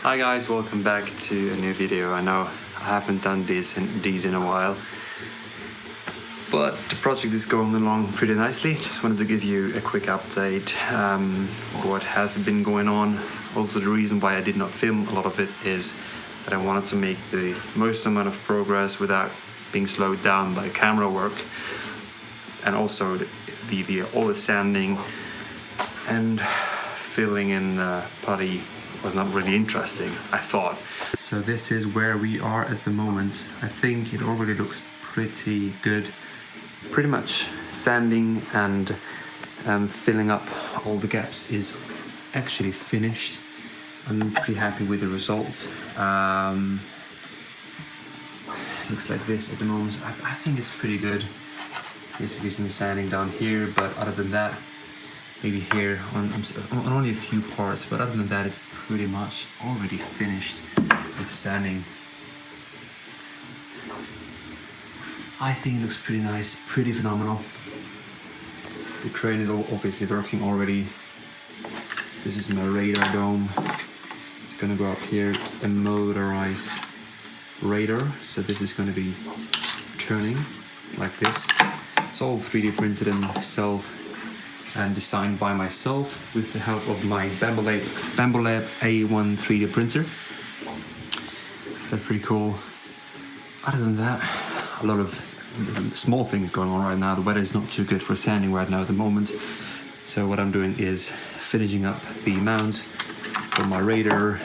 Hi guys, welcome back to a new video. I know I haven't done these in a while, but the project is going along pretty nicely. Just wanted to give you a quick update what has been going on. Also, the reason why I did not film a lot of it is that I wanted to make the most amount of progress without being slowed down by camera work, and also all the sanding and filling in putty was not really interesting, I thought. So this is where we are at the moment. I think it already looks pretty good. Pretty much sanding and filling up all the gaps is actually finished. I'm pretty happy with the results. Looks like this at the moment. I think it's pretty good. Needs to be some sanding down here, but other than that, maybe here on only a few parts, but other than that, it's pretty much already finished with sanding. I think it looks pretty nice, pretty phenomenal. The crane is obviously working already. This is my radar dome. It's gonna go up here. It's a motorized radar, so this is gonna be turning like this. It's all 3D printed in myself and designed by myself with the help of my Bambolab A1 3D printer. That's pretty cool. Other than that, a lot of small things going on right now. The weather is not too good for sanding right now at the moment. So what I'm doing is finishing up the mounts for my radar,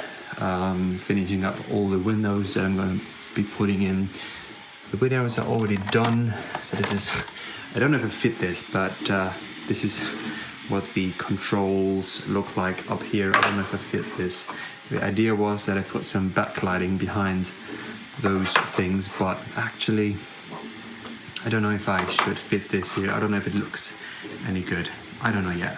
finishing up all the windows that I'm going to be putting in. The windows are already done. So this is, I don't know if I fit this, but this is what the controls look like up here. I don't know if I fit this. The idea was that I put some backlighting behind those things, but actually I don't know if I should fit this here. I don't know if it looks any good. I don't know yet.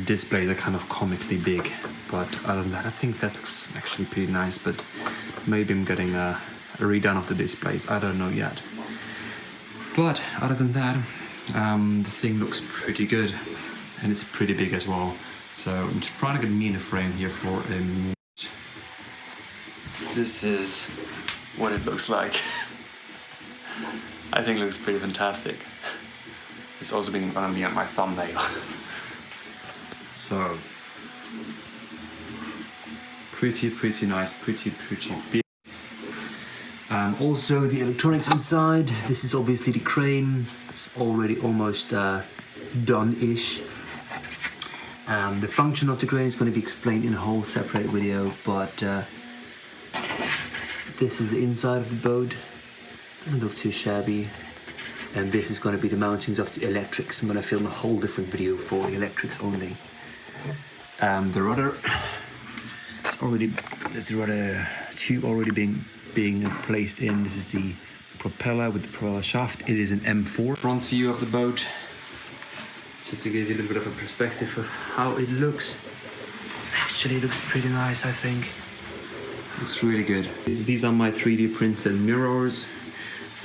Displays are kind of comically big, but other than that, I think that looks actually pretty nice, but maybe I'm getting a redone of the displays. I don't know yet. But other than that, the thing looks pretty good, and it's pretty big as well. So I'm just trying to get me in the frame here for a minute. This is what it looks like. I think it looks pretty fantastic. It's also gonna be on my thumbnail. So pretty nice, pretty big. Also the electronics inside. This is obviously the crane. It's already almost done-ish. The function of the crane is going to be explained in a whole separate video, but this is the inside of the boat. Doesn't look too shabby. And this is going to be the mountings of the electrics. I'm going to film a whole different video for the electrics only. The rudder, there's the rudder tube already being placed in. This is the propeller with the propeller shaft. It is an M4. Front view of the boat, just to give you a little bit of a perspective of how it looks. Actually, it looks pretty nice, I think. Looks really good. These are my 3D printed mirrors.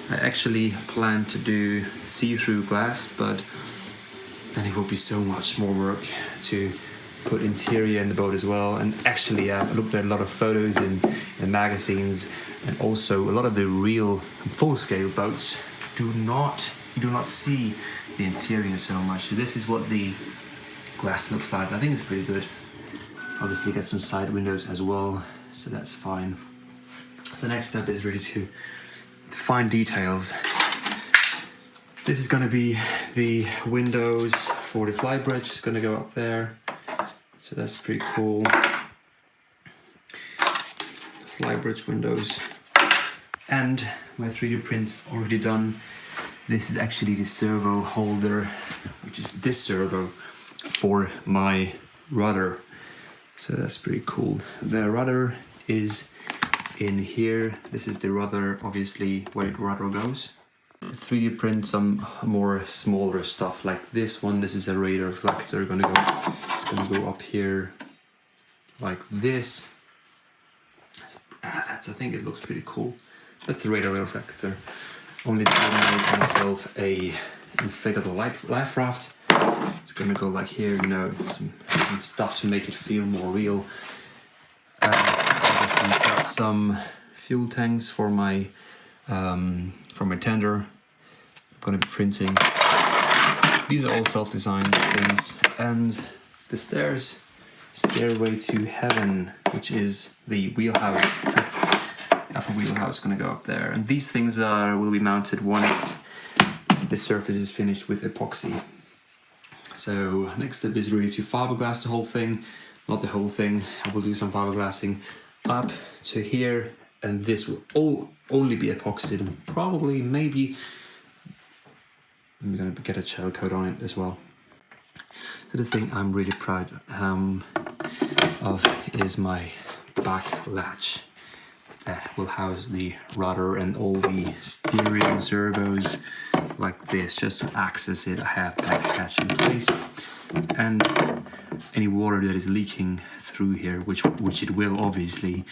I actually plan to do see-through glass, but then it will be so much more work to put interior in the boat as well. And actually, I've looked at a lot of photos in magazines, and also a lot of the real full-scale boats you do not see the interior so much. So this is what the glass looks like. I think it's pretty good. Obviously got some side windows as well, so that's fine. So next step is really to fine details. This is going to be the windows for the fly bridge. It's going to go up there, so that's pretty cool. The fly bridge windows, and my 3D print's already done. This is actually the servo holder, which is this servo for my rudder. So that's pretty cool. The rudder is in here. This is the rudder, obviously, where the rudder goes. 3D print some more smaller stuff like this one. This is a radar reflector. It's gonna go up here like this. I think it looks pretty cool. That's a radar reflector. Only that I made myself a inflatable life raft. It's gonna go like here, you know, some stuff to make it feel more real. some fuel tanks for my tender. I'm gonna be printing. These are all self-designed things, and the stairway to heaven, which is the wheelhouse, upper wheelhouse, gonna go up there. And these things will be mounted once the surface is finished with epoxy. So next step is really to fiberglass the whole thing, not the whole thing. I will do some fiberglassing up to here, and this will only be epoxied, and probably maybe I'm gonna get a gel coat on it as well. So the thing I'm really proud of is my back latch that will house the rudder and all the steering servos like this. Just to access it, I have that catch in place, and any water that is leaking through here, which it will obviously,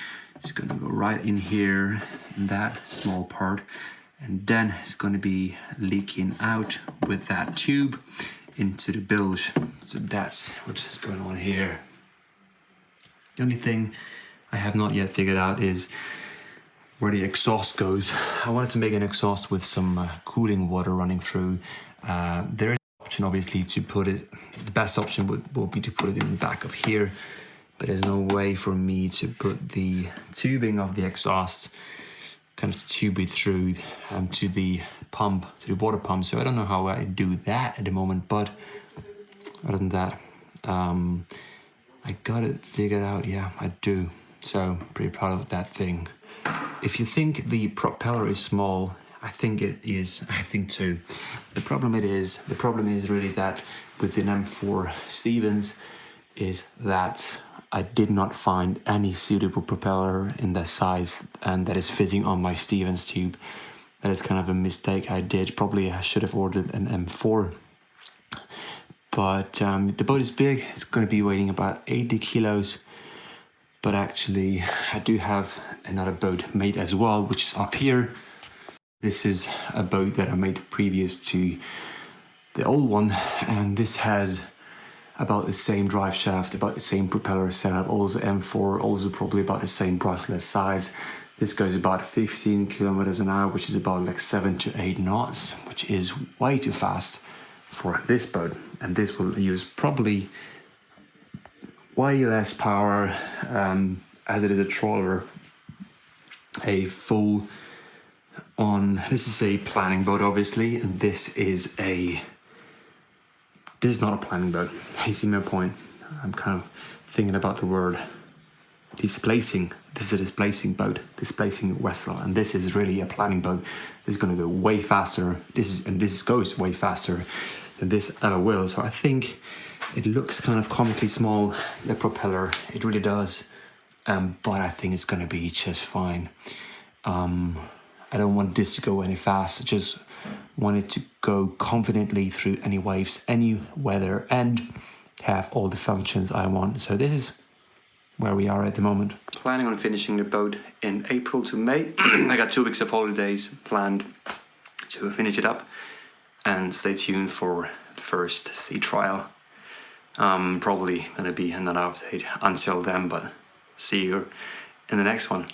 is gonna go right in here, in that small part, and then it's going to be leaking out with that tube into the bilge. So that's what is going on here. The only thing I have not yet figured out is where the exhaust goes. I wanted to make an exhaust with some cooling water running through. There is an option obviously to put it, the best option would be to put it in the back of here, but there's no way for me to put the tubing of the exhaust, kind of tube it through to the pump, to the water pump. So I don't know how I do that at the moment, but other than that, I got it figured out. Yeah, I do. So pretty proud of that thing. If you think the propeller is small, I think it is. I think too. The problem is really that with the M4 Stevens is that I did not find any suitable propeller in that size and that is fitting on my Stevens tube. That is kind of a mistake I did. Probably I should have ordered an M4. But the boat is big. It's going to be weighing about 80 kilos. But actually, I do have another boat made as well, which is up here. This is a boat that I made previous to the old one, and this has about the same drive shaft, about the same propeller setup, also M4, also probably about the same brushless size. This goes about 15 kilometers an hour, which is about like 7 to 8 knots, which is way too fast for this boat. And this will use probably way less power, as it is a trawler. A full on, this is a planning boat obviously, and this is not a planning boat. You see my point? I'm kind of thinking about the word displacing. This is a displacing boat, displacing vessel, and this is really a planning boat. This is going to go way faster. This goes way faster than this ever will. So I think it looks kind of comically small, the propeller. It really does, but I think it's going to be just fine. I don't want this to go any fast. I just want it to go confidently through any waves, any weather, and have all the functions I want. So this is where we are at the moment. Planning on finishing the boat in April to May. I got 2 weeks of holidays planned to finish it up, and stay tuned for the first sea trial. Probably gonna be another update until then, but see you in the next one.